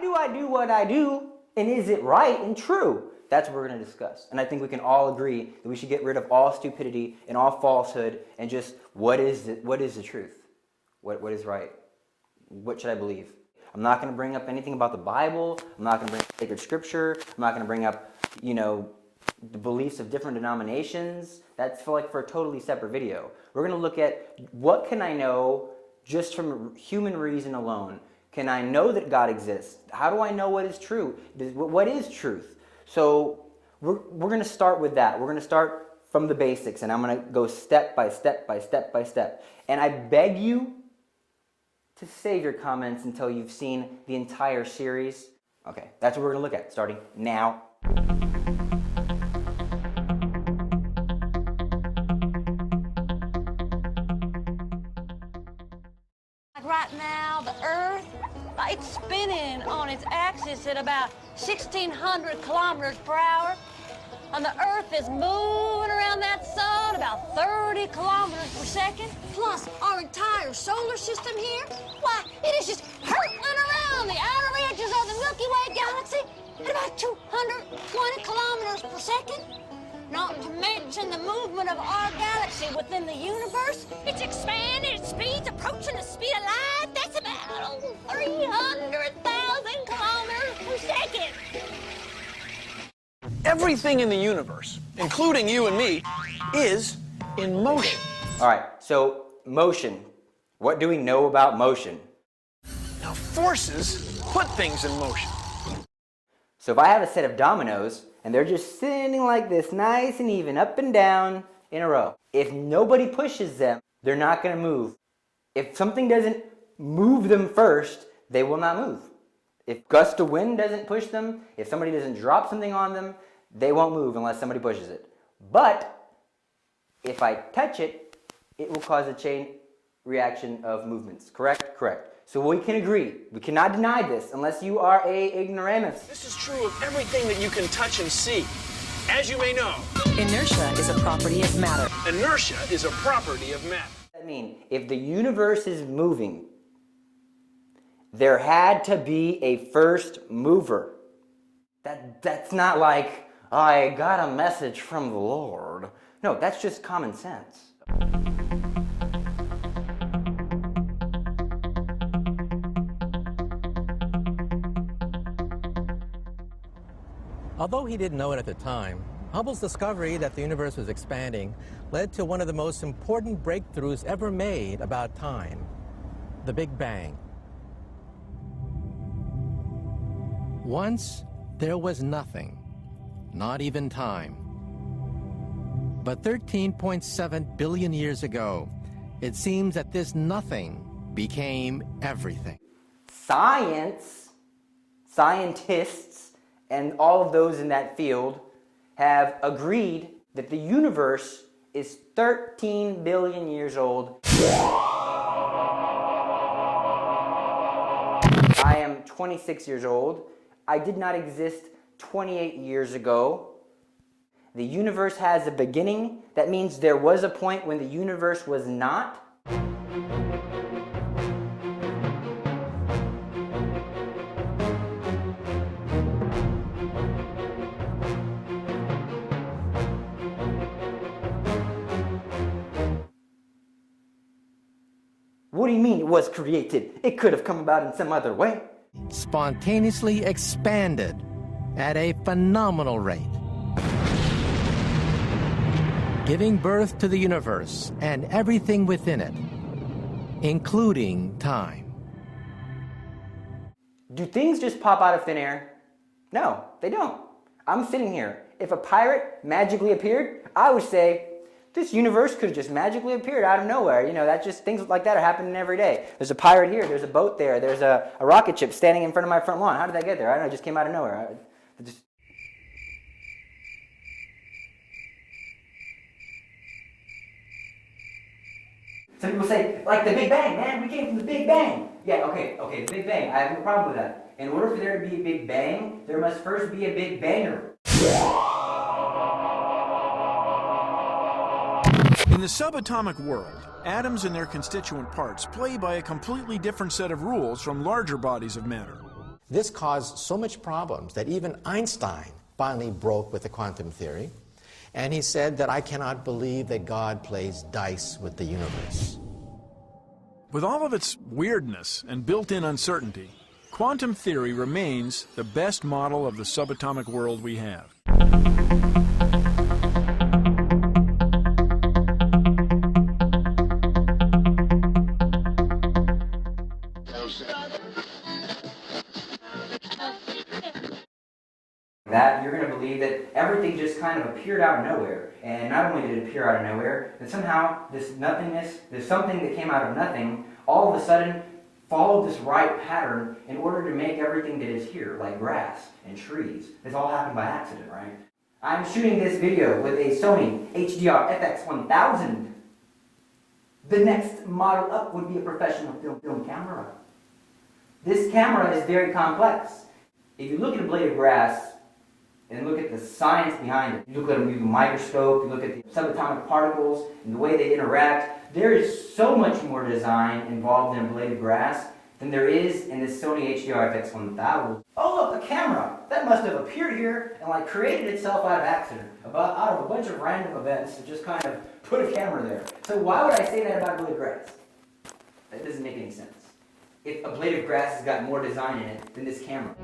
do I do what I do? And is it right and true? That's what we're going to discuss. And I think we can all agree that we should get rid of all stupidity and all falsehood and just what is the truth? What is right? What should I believe? I'm not going to bring up anything about the Bible. I'm not going to bring up sacred scripture. I'm not going to bring up, the beliefs of different denominations. That's for a totally separate video. We're going to look at what can I know just from human reason alone. Can I know that God exists? How do I know what is true? What is truth? So we're going to start with that. We're going to start from the basics, and I'm going to go step by step by step by step. And I beg you to save your comments until you've seen the entire series. Okay, that's what we're going to look at, starting now. Right now, the Earth, it's spinning on its axis at about 1,600 kilometers per hour. And the Earth is moving around that sun about 30 kilometers per second. Plus, our entire solar system here, why, it is just hurtling around the outer edges of the Milky Way galaxy at about 220 kilometers per second. Not to mention the movement of our galaxy within the universe. It's expanding at speeds approaching the speed of light. That's about 300,000 kilometers per second. Everything in the universe, including you and me, is in motion. All right, so motion. What do we know about motion? Now, forces put things in motion. So if I have a set of dominoes, and they're just sitting like this, nice and even, up and down in a row. If nobody pushes them, they're not going to move. If something doesn't move them first, they will not move. If gust of wind doesn't push them, if somebody doesn't drop something on them, they won't move unless somebody pushes it. But if I touch it, it will cause a chain reaction of movements. Correct? Correct. So we can agree. We cannot deny this unless you are a ignoramus. This is true of everything that you can touch and see. As you may know, inertia is a property of matter. Inertia is a property of matter. I mean, if the universe is moving, there had to be a first mover. That's not like, I got a message from the Lord. No, that's just common sense. Although he didn't know it at the time, Hubble's discovery that the universe was expanding led to one of the most important breakthroughs ever made about time, the Big Bang. Once, there was nothing, not even time. But 13.7 billion years ago, it seems that this nothing became everything. Scientists, and all of those in that field have agreed that the universe is 13 billion years old. I am 26 years old. I did not exist 28 years ago. The universe has a beginning. That means there was a point when the universe was not. What do you mean it was created? It could have come about in some other way. Spontaneously expanded at a phenomenal rate, giving birth to the universe and everything within it, including time. Do things just pop out of thin air? No, they don't. I'm sitting here. If a pirate magically appeared, I would say, this universe could have just magically appeared out of nowhere. You know, that just, things like that are happening every day. There's a pirate here, there's a boat there, there's a rocket ship standing in front of my front lawn. How did that get there? I don't know, it just came out of nowhere. Some people say, like the Big Bang, man, we came from the Big Bang. Yeah, okay, the Big Bang, I have no problem with that. In order for there to be a Big Bang, there must first be a Big Banger. In the subatomic world, atoms and their constituent parts play by a completely different set of rules from larger bodies of matter. This caused so much problems that even Einstein finally broke with the quantum theory, and he said that I cannot believe that God plays dice with the universe. With all of its weirdness and built-in uncertainty, quantum theory remains the best model of the subatomic world we have. That you're going to believe that everything just kind of appeared out of nowhere. And not only did it appear out of nowhere, that somehow this nothingness, there's something that came out of nothing, all of a sudden followed this right pattern in order to make everything that is here, like grass and trees. This all happened by accident, right? I'm shooting this video with a Sony HDR FX1000. The next model up would be a professional film camera. This camera is very complex. If you look at a blade of grass, and look at the science behind it. You look at them with a microscope, you look at the subatomic particles and the way they interact. There is so much more design involved in a blade of grass than there is in this Sony HDR FX1000. Oh look, a camera! That must have appeared here and like created itself out of accident, out of a bunch of random events to just kind of put a camera there. So why would I say that about a blade of grass? That doesn't make any sense. If a blade of grass has got more design in it than this camera.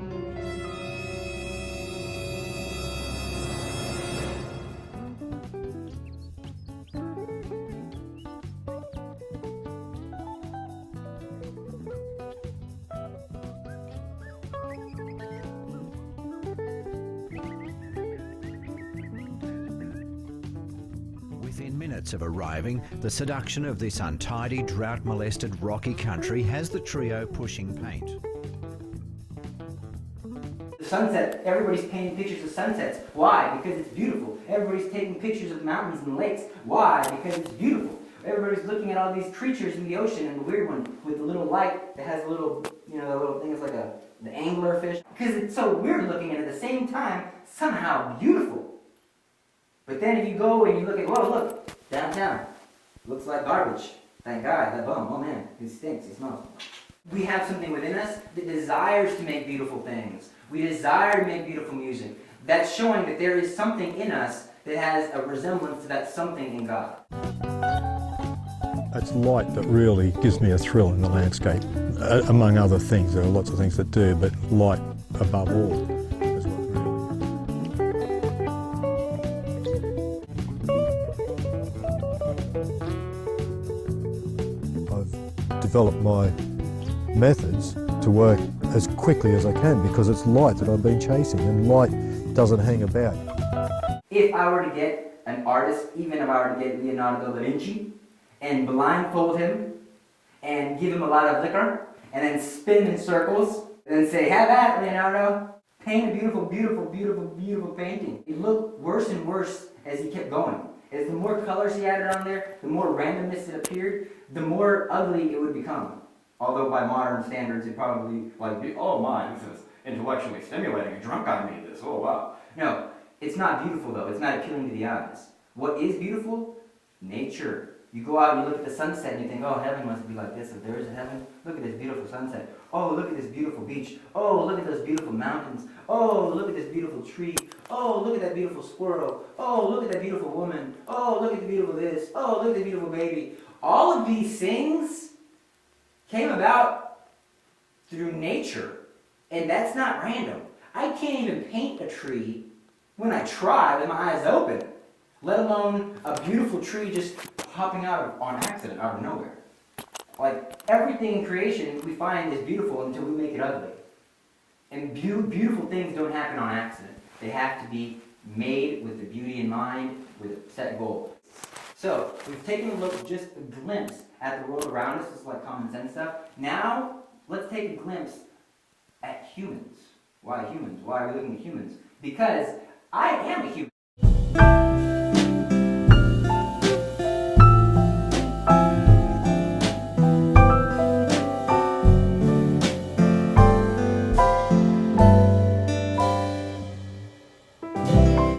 Within minutes of arriving, the seduction of this untidy, drought-molested, rocky country has the trio pushing paint. The sunset, everybody's painting pictures of sunsets. Why? Because it's beautiful. Everybody's taking pictures of mountains and lakes. Why? Because it's beautiful. Everybody's looking at all these creatures in the ocean, and the weird one with the little light that has a little, the little thing is like the anglerfish. Because it's so weird looking and at the same time, somehow beautiful. But then if you go and you look at, whoa, look, downtown. Looks like garbage. Thank God, that bum, oh man, he stinks, he smells. We have something within us that desires to make beautiful things. We desire to make beautiful music. That's showing that there is something in us that has a resemblance to that something in God. It's light that really gives me a thrill in the landscape. Among other things, there are lots of things that do, but light above all. Develop my methods to work as quickly as I can because it's light that I've been chasing, and light doesn't hang about. If I were to get an artist, even if I were to get Leonardo da Vinci, and blindfold him, and give him a lot of liquor, and then spin in circles, and then say, have at it, Leonardo, paint a beautiful, beautiful, beautiful, beautiful painting. It looked worse and worse as he kept going. As the more colors he added on there, the more randomness it appeared, the more ugly it would become. Although by modern standards it probably like, oh my, this is intellectually stimulating, a drunk guy made this, oh wow. No, it's not beautiful though, it's not appealing to the eyes. What is beautiful? Nature. You go out and you look at the sunset and you think, oh, heaven must be like this. If there is a heaven, look at this beautiful sunset. Oh, look at this beautiful beach. Oh, look at those beautiful mountains. Oh, look at this beautiful tree. Oh, look at that beautiful squirrel. Oh, look at that beautiful woman. Oh, look at the beautiful this. Oh, look at the beautiful baby. All of these things came about through nature. And that's not random. I can't even paint a tree when I try with my eyes open, let alone a beautiful tree just popping out on accident, out of nowhere. Like, everything in creation we find is beautiful until we make it ugly. And beautiful things don't happen on accident. They have to be made with the beauty in mind, with a set goal. So, we've taken a look, just a glimpse at the world around us. This is like common sense stuff. Now, let's take a glimpse at humans. Why humans? Why are we looking at humans? Because I am a human.